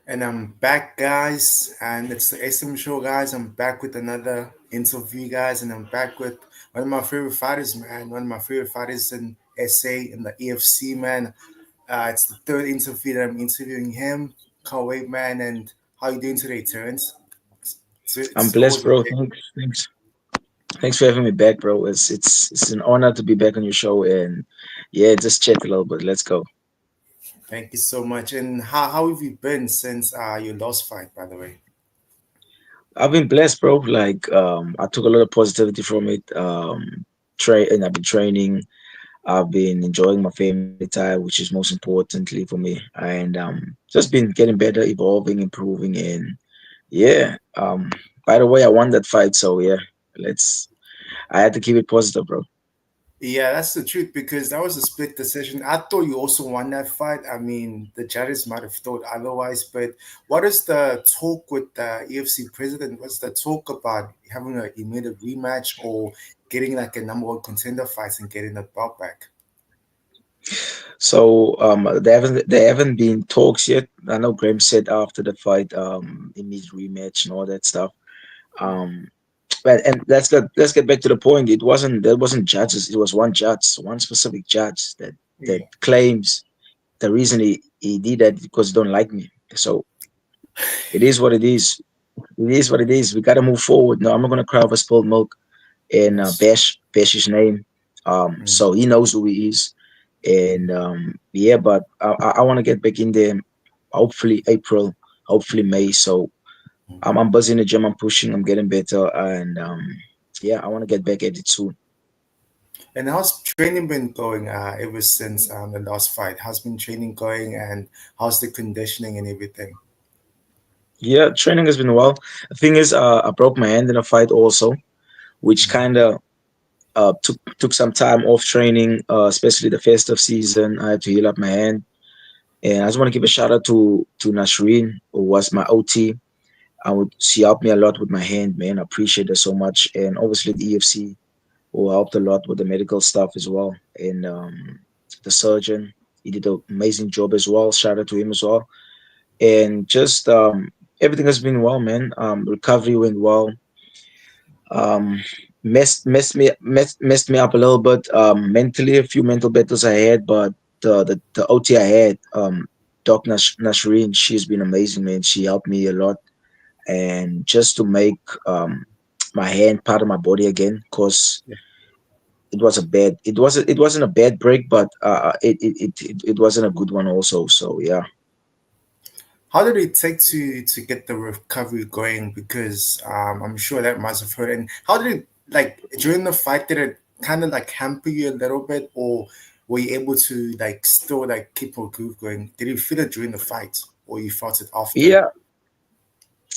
And I'm back, guys, and it's the SM show, guys. I'm back with another interview, guys, and I'm back with one of my favorite fighters, man. One of my favorite fighters in SA in the EFC, man. It's the third interview that I'm interviewing him. Can't wait, man. And how you doing today, Terence? I'm It's blessed, always a bro. pleasure. Thanks for having me back, bro. It's an honor to be back on your show, and yeah, just chat a little bit. Let's go. Thank you so much. And how have you been since your last fight, by the way? I've been blessed, bro. I took a lot of positivity from it. And I've been training. I've been enjoying my family time, which is most importantly for me, and just been getting better, evolving, improving, and yeah. By the way, I won that fight, so yeah, let's. I had to keep it positive, bro. Yeah, that's the truth because that was a split decision. I thought you also won that fight. I mean, the judges might have thought otherwise, but what is the talk with the EFC president? What's the talk about having a immediate rematch or getting like a number one contender fight and getting the belt back? So there haven't been talks yet. I know Graham said after the fight, he needs rematch and all that stuff. Um, but and let's get back to the point. There wasn't judges. It was one judge, one specific judge that Yeah. claims the reason he did that because he don't like me. So it is what it is. It is what it is. We gotta move forward. No, I'm not gonna cry over spilled milk and Yes. bash his name. Mm. So he knows who he is, and yeah. But I want to get back in there. Hopefully April, hopefully May. So I'm buzzing the gym. I'm pushing. I'm getting better, and yeah, I want to get back at it soon. And how's training been going ever since the last fight? How's been training going and how's the conditioning and everything? Yeah, training has been well. The thing is, I broke my hand in a fight also, which kind of took some time off training, especially the festive season. I had to heal up my hand. And I just want to give a shout out to Nasreen, who was my OT. She helped me a lot with my hand, man. I appreciate her so much. And obviously the EFC, who helped a lot with the medical stuff as well. And the surgeon, he did an amazing job as well. Shout out to him as well. And just everything has been well, man. Recovery went well. Um, messed me up a little bit mentally. A few mental battles I had, but the OT I had, Doc Nasreen, she's been amazing, man. She helped me a lot, and just to make my hand part of my body again, cause it wasn't a bad break, but it wasn't a good one also. So yeah. How did it take to get the recovery going? Because I'm sure that must have hurt. And how did it like during the fight? Did it kind of like hamper you a little bit, or were you able to like still like keep a groove going? Did you feel it during the fight, or you felt it after? Yeah,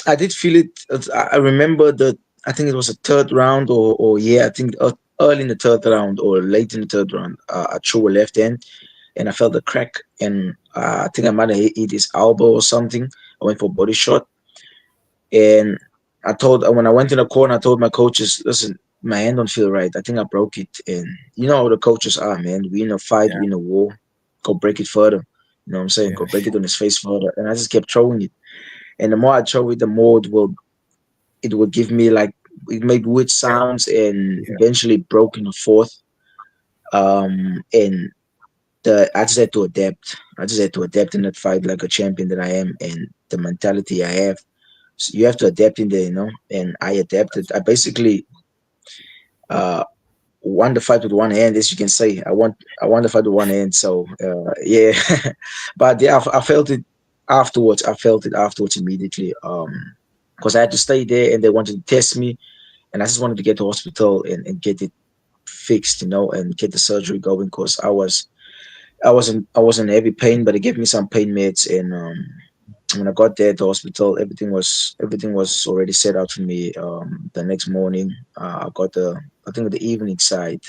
I did feel it. I remember that. I think it was a third round, or yeah, I think early in the third round or late in the third round. I threw a left hand, and I felt the crack, and I think I might have hit his elbow or something. I went for a body shot, and when I went in the corner, I told my coaches, "Listen, my hand don't feel right. I think I broke it." And you know how the coaches are, man. We in a fight, Yeah, we in a war. Go break it further. You know what I'm saying? yeah, Go break it on his face further. And I just kept throwing it. And the more I throw it, the more it will give me like it made weird yeah, sounds and yeah. eventually broke in the fourth. And I just had to adapt. I just had to adapt in that fight like a champion that I am, and the mentality I have. So you have to adapt in there, and I adapted. I basically uh won the fight with one hand, as you can say. I won the fight with one hand. So yeah, but yeah, I felt it afterwards. I felt it afterwards immediately. Because I had to stay there, and they wanted to test me, and I just wanted to get to hospital and get it fixed, and get the surgery going. Because I was in heavy pain, but they gave me some pain meds, and when I got there at the hospital, everything was already set out for me. The next morning, I think the evening side.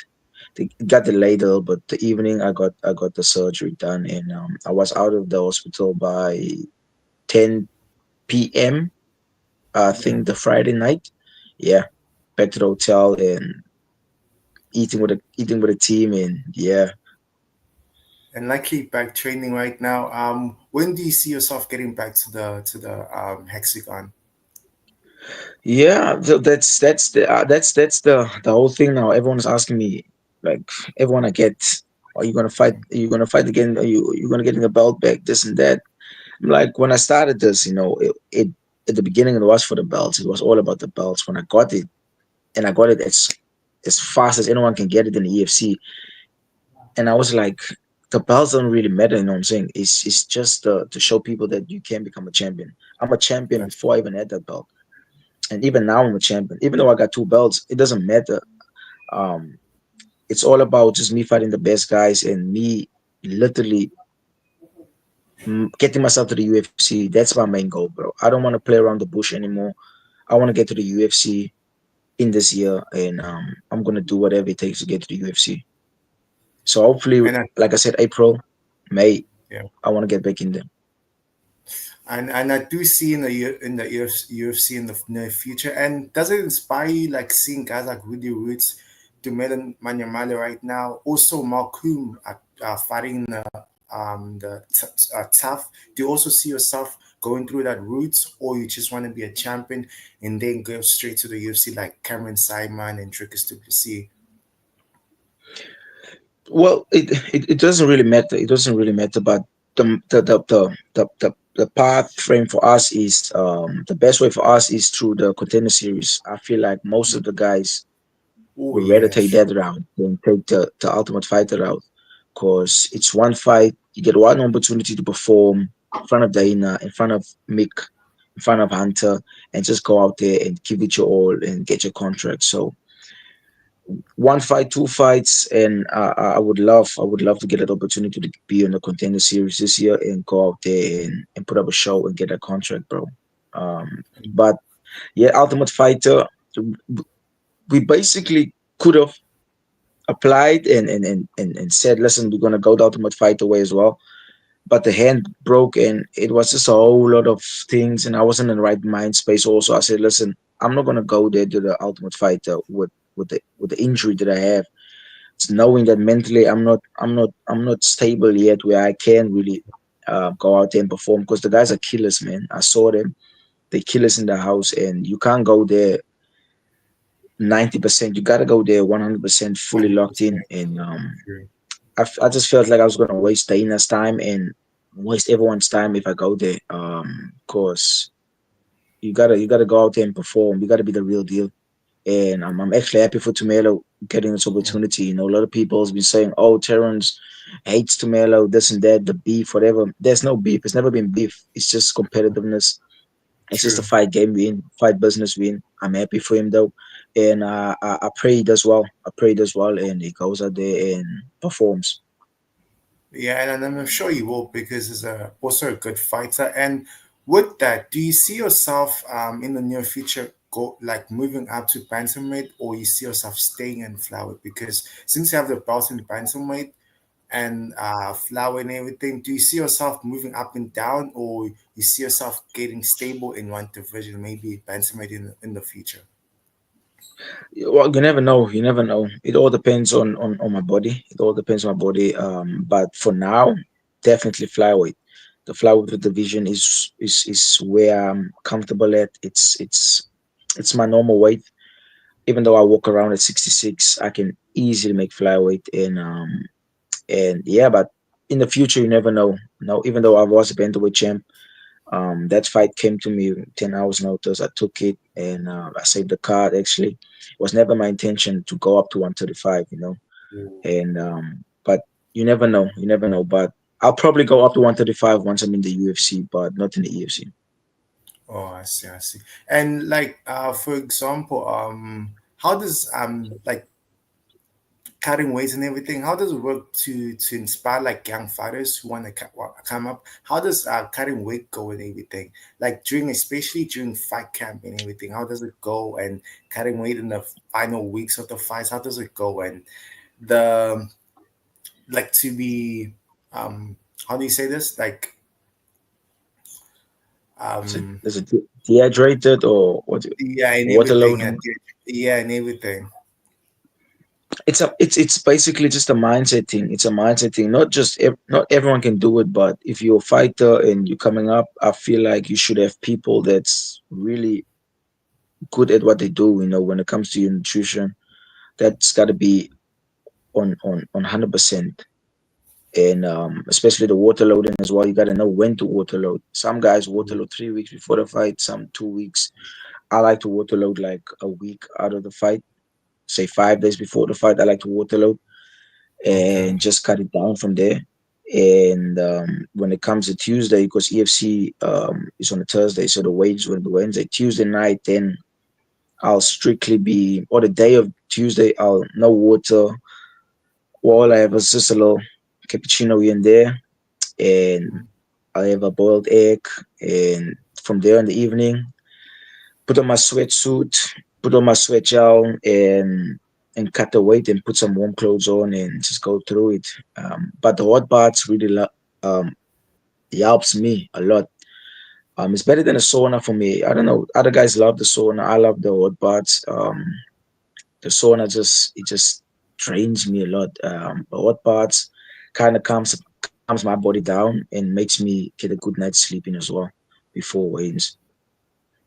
They got delayed a little, but the evening I got the surgery done, and I was out of the hospital by 10 p.m. I Yeah. think the Friday night. Yeah, back to the hotel and eating with the team, and yeah. and likely back training right now. When do you see yourself getting back to the hexagon? Yeah, that's the whole thing now. Everyone's asking me, like, everyone I get, are you gonna fight? Are you gonna fight again? Are you gonna get the belt back? This and that. I'm like, when I started this, it at the beginning it was for the belts. It was all about the belts. When I got it, and I got it as fast as anyone can get it in the EFC, and I was like, the belts don't really matter. You know what I'm saying? It's just to show people that you can become a champion. I'm a champion That's before I even had that belt, and even now I'm a champion. Even though I got two belts, it doesn't matter. Um, it's all about just me fighting the best guys and me literally getting myself to the UFC. That's my main goal, bro. I don't want to play around the bush anymore. I want to get to the UFC in this year, and I'm gonna do whatever it takes to get to the UFC. So hopefully, and I, like I said, April, May, yeah. I want to get back in there. And I do see in the UFC in the near future. And does it inspire you, like seeing guys like Rudy Roots, Dumelan Manyamale right now, also Malcolm fighting the tough? Do you also see yourself going through that route, or you just want to be a champion and then go straight to the UFC like Cameron Simon and Dricus Duplessis? Well, it doesn't really matter. It doesn't really matter, but the path frame for us is the best way for us is through the contender series. I feel like most of the guys Oh would rather yeah, take sure, that route than take the ultimate fighter route, because it's one fight. You get one opportunity to perform in front of Dana, in front of Mick, in front of Hunter, and just go out there and give it your all and get your contract. So one fight, two fights, and I would love to get that opportunity to be on the contender series this year and go out there and put up a show and get a contract, bro. But yeah, Ultimate Fighter, we basically could have applied and said, listen, we're gonna go the Ultimate Fighter way as well. But the hand broke, and it was just a whole lot of things, and I wasn't in the right mind space. Also, I said, listen, I'm not gonna go there to the Ultimate Fighter with the injury that I have. It's knowing that mentally I'm not stable yet where I can really go out there and perform, because the guys are killers, man. I saw them. They killers in the house, and you can't go there 90%. You gotta go there 100% fully locked in. 100%. And True. I just felt like I was gonna waste Dana's time and waste everyone's time if I go there. Cause you gotta go out there and perform. You gotta be the real deal. And I'm actually happy for Tumelo getting this opportunity. A lot of people has been saying, "Oh, Terence hates Tumelo, this and that, the beef, whatever." There's no beef. It's never been beef. It's just competitiveness. It's just a True. fight game win, fight business win. I'm happy for him though, and I pray he does well. I pray he does well, and he goes out there and performs. Yeah, and I'm sure you will because he's also a good fighter. And with that, do you see yourself in the near future go like moving up to bantamweight, or you see yourself staying in flyweight? Because since you have the belt in bantamweight and flyweight and everything, do you see yourself moving up and down, or you see yourself getting stable in one division, maybe bantamweight in the future? Well, you never know. You never know. It all depends on my body. It all depends on my body. But for now, definitely flyweight. The flyweight division is where I'm comfortable at. It's my normal weight. Even though I walk around at 66, I can easily make flyweight. And yeah, but in the future, you never know. No, even though I was a bantamweight champ, that fight came to me 10 hours notice. I took it, and I saved the card. Actually, it was never my intention to go up to 135. And but you never know. You never know. But I'll probably go up to 135 once I'm in the UFC, but not in the EFC. Oh, I see, I see. And like, for example, how does like cutting weights and everything, how does it work to inspire like young fighters who want to come up? How does cutting weight go and everything, like during, especially during fight camp and everything, how does it go? And cutting weight in the final weeks of the fights, how does it go? And the like to be how do you say this, like um Is it dehydrated or what? yeah, and Water everything, load? and yeah, and everything. it's basically just a mindset thing. It's a mindset thing. Not everyone can do it, but if you're a fighter and you're coming up, I feel like you should have people that's really good at what they do. When it comes to your nutrition, that's got to be on 100%. And especially the water loading as well. You got to know when to water load. Some guys water load 3 weeks before the fight, some 2 weeks. I like to water load like a week out of the fight, say 5 days before the fight. I like to water load Okay. and just cut it down from there. And when it comes to Tuesday, because EFC is on a Thursday, so the wages will be Wednesday. Tuesday night, then I'll strictly be, or the day of Tuesday, I'll no water. All I have is just a little cappuccino here and there, and I have a boiled egg. And from there in the evening, put on my sweatsuit, put on my sweat gel, and cut the weight and put some warm clothes on and just go through it. But the hot baths really um, it helps me a lot. It's better than a sauna for me. I don't know. Other guys love the sauna. I love the hot baths. The sauna just drains me a lot. The hot baths kind of calms my body down and makes me get a good night's sleeping as well before weigh-ins.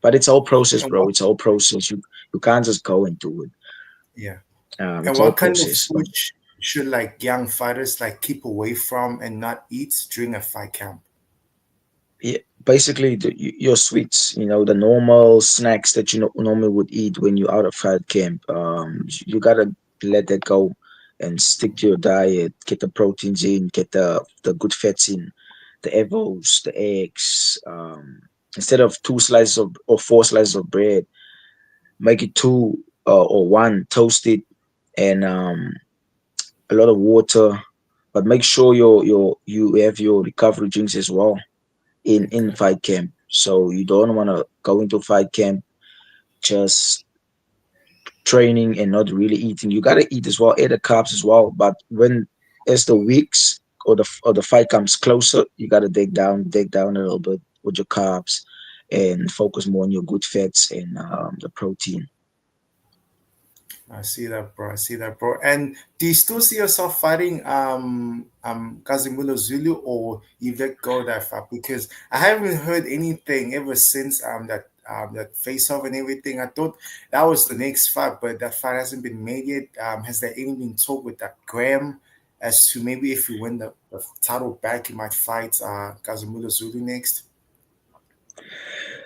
But it's all process, And bro. what? It's all process. You can't just go and do it. Yeah. And It's all what kind of process. food should like young fighters like keep away from and not eat during a fight camp? Yeah, basically your sweets, the normal snacks that you normally would eat when you're out of fight camp. You gotta let that go and stick to your diet. Get the proteins in, get the good fats in, the evos, the eggs. Instead of two slices of or four slices of bread, make it two or one. Toast it and a lot of water. But make sure you have your recovery drinks as well in Okay. fight camp. So you don't want to go into fight camp just training and not really eating. You gotta eat as well, eat the carbs as well. But when as the weeks or the fight comes closer, you gotta dig down a little bit with your carbs and focus more on your good fats and the protein. I see that, bro. I see that, bro. And do you still see yourself fighting Kazimulo Zulu, or you let go that far? Because I haven't heard anything ever since that face off and everything. I thought that was the next fight, but that fight hasn't been made yet. Has there any been talk with that Graham as to maybe if you win the title back, you might fight Kazimulo Zulu next?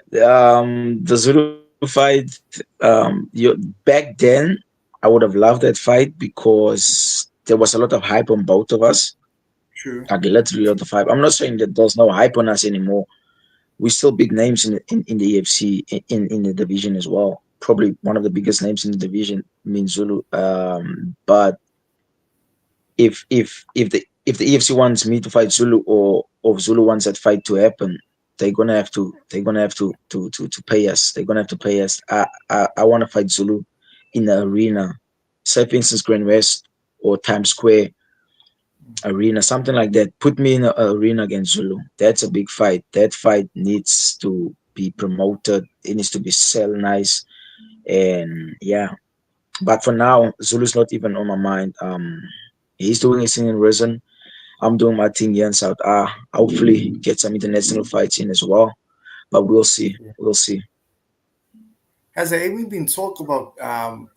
The Zulu fight, back then, I would have loved that fight because there was a lot of hype on both of us. True. Like literally a lot of hype. I'm not saying that there's no hype on us anymore. We still big names in the EFC in the division as well. Probably one of the biggest names in the division means Zulu. But if the EFC wants me to fight Zulu or Zulu wants that fight to happen, they're gonna have to pay us. They're gonna have to pay us. I want to fight Zulu in the arena, say for instance Grand West or Times Square arena, something like that. Put me in an arena against Zulu. That's a big fight. That fight needs to be promoted. It needs to be sell nice, and yeah. But for now, Zulu's not even on my mind. He's doing his thing in Risen. I'm doing my thing here in South. Hopefully get some international fights in as well. But we'll see. We'll see. Has there even been talk about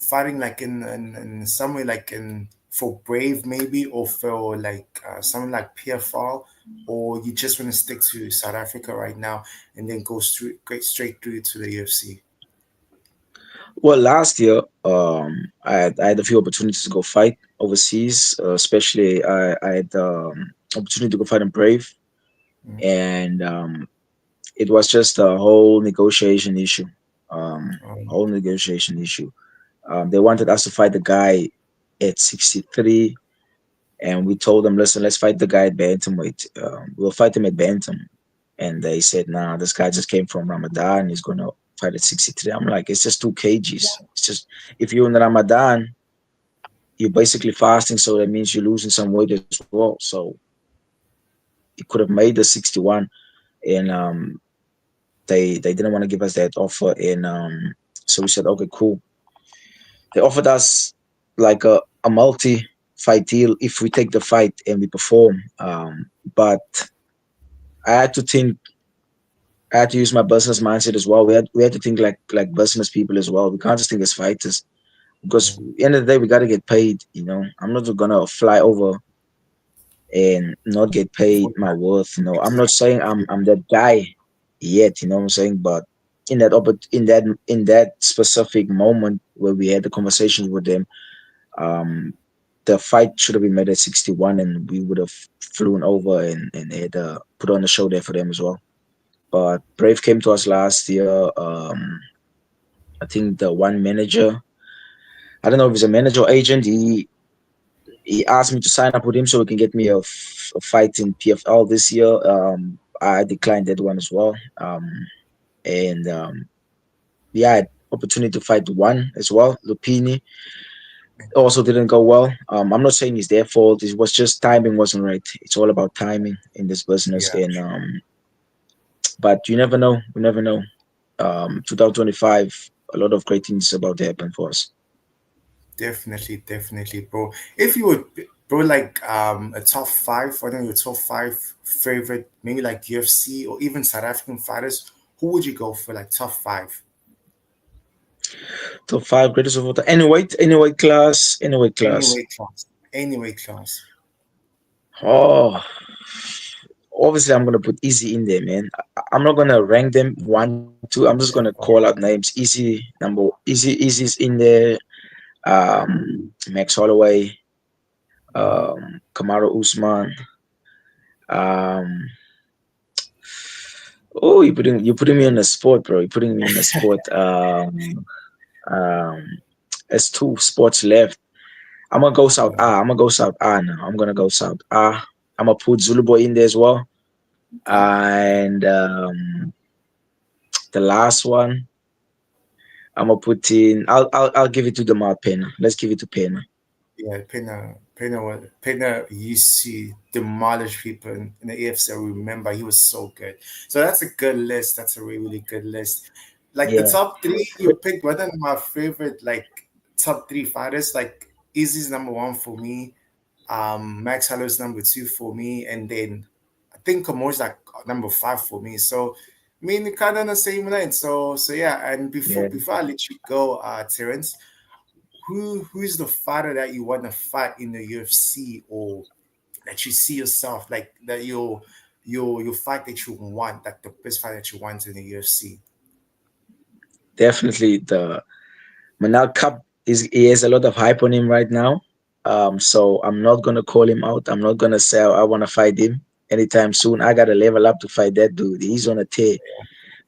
fighting like in somewhere like in for Brave maybe or for like something like PFR, or you just want to stick to South Africa right now and then go straight through to the UFC? Well, last year, I had a few opportunities to go fight overseas. Especially, I had opportunity to go fight in Brave, Mm. and it was just a whole negotiation issue. Um, Whole negotiation issue. They wanted us to fight the guy at 63, and we told them, listen, let's fight the guy at bantamweight. We'll fight him at bantam. And they said, nah, this guy just came from Ramadan. He's going to fight at 63. I'm like, it's just 2 kgs. It's just, if you're in Ramadan, you're basically fasting. So that means you're losing some weight as well. So it could have made the 61. And they didn't want to give us that offer. And so we said, okay, cool. They offered us like a multi-fight deal if we take the fight and we perform. But I had to think. I had to use my business mindset as well. We had to think like business people as well. We can't just think as fighters because Yeah, at the end of the day we gotta get paid. I'm not just gonna fly over and not get paid for my that. worth. I'm not saying I'm Exactly. I'm that guy yet. You know what I'm saying? But in that specific moment where we had the conversations with them, um, the fight should have been made at 61, and we would have flown over and had put on a show there for them as well. But Brave came to us last year. I think the one manager, I don't know if he's a manager or agent. He asked me to sign up with him so he can get me a fight in PFL this year. I declined that one as well. And Yeah, I had opportunity to fight one as well. Lupini also didn't go well. I'm not saying it's their fault. It was just timing wasn't right. It's all about timing in this business, Yeah, and but you never know. You never know. 2025, a lot of great things is about to happen for us. definitely, definitely, bro. If you would, bro, like a top five, one of your top five favorite, maybe like UFC or even South African fighters, who would you go for? Like top five, Top five greatest of all time. Any weight class, any weight any class. weight class, any weight class. Oh, obviously I'm gonna put Easy in there, man. I'm not gonna rank them one, two. I'm just gonna call out names. Easy's in there. Max Holloway, Kamaru Usman. Um, oh, you putting me on the spot, bro. You're putting me on the spot. Um, there's two spots left. I'm gonna go South Yeah. A. I'm gonna go South A now. I'm gonna go South A. I'm gonna put Zulu Boy in there as well. Okay. And the last one, I'm gonna put in. I'll give it to the Pena. Let's give it to Pena. Yeah, Pena used to demolish people in the EFC. I remember he was so good. So that's a good list. That's a really, really good list. Like the Yeah, top three, you picked one of my favorite like top three fighters. Like Easy's number one for me. Max Holloway's number two for me, and then I think Kamo's like number five for me. So I mean, kind of on the same line. So yeah. And before yeah, before I let you go, Terence, who's the fighter that you want to fight in the UFC, or that you see yourself like that your fight that you want, like the best fight that you want in the UFC? definitely the Manal Cup is he has a lot of hype on him right now. So I'm not gonna call him out. I'm not gonna say I want to fight him anytime soon. I gotta level up to fight that dude. He's on a tear.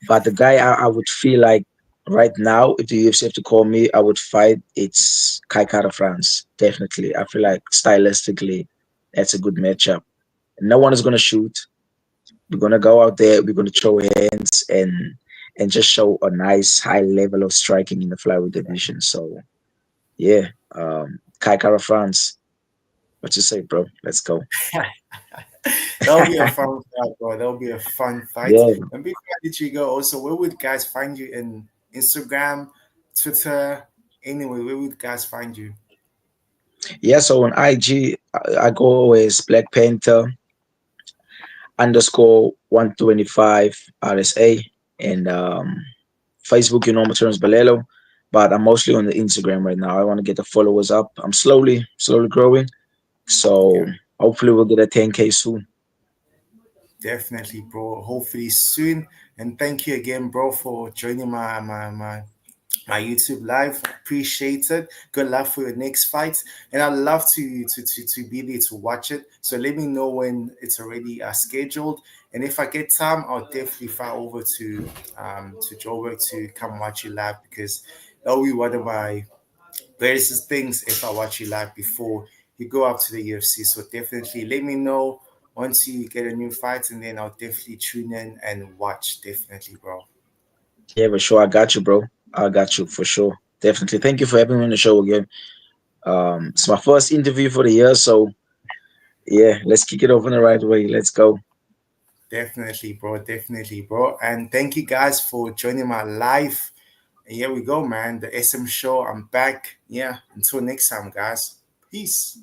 But the guy I would feel like right now, if the UFC have to call me, I would fight. It's Kai Kara France. Definitely, I feel like stylistically, that's a good matchup. No one is gonna shoot. We're gonna go out there. We're gonna throw hands and just show a nice high level of striking in the flyweight division. So yeah, Kai Kara France. What you say, bro? Let's go. That'll be a fun fight, bro. That'll be a fun fight. Yeah, And before I let you go, also, where would guys find you in Instagram, Twitter? Anyway, where would guys find you? yeah. So on IG, I go as Black Panther underscore 125 RSA, and Facebook, my terms Balelo. But I'm mostly on the Instagram right now. I want to get the followers up. I'm slowly growing. So Yeah, hopefully we'll get a 10K soon. definitely, bro. Hopefully soon. And thank you again, bro, for joining my YouTube live. Appreciate it. Good luck for your next fight, and I'd love to be there to watch it. So let me know when it's already scheduled, and if I get time, I'll definitely fly over to Joburg to come watch you live, because that'll be one of my greatest things if I watch you live before you go up to the UFC. So definitely let me know once you get a new fight, and then I'll definitely tune in and watch. Definitely, bro. Yeah, for sure. I got you, bro. I got you for sure. Definitely. Thank you for having me on the show again. It's my first interview for the year, so yeah, let's kick it off in the right way. Let's go. Definitely, bro. Definitely, bro. And thank you guys for joining my live. And here we go, man. The SM show. I'm back. Yeah. Until next time, guys. Peace.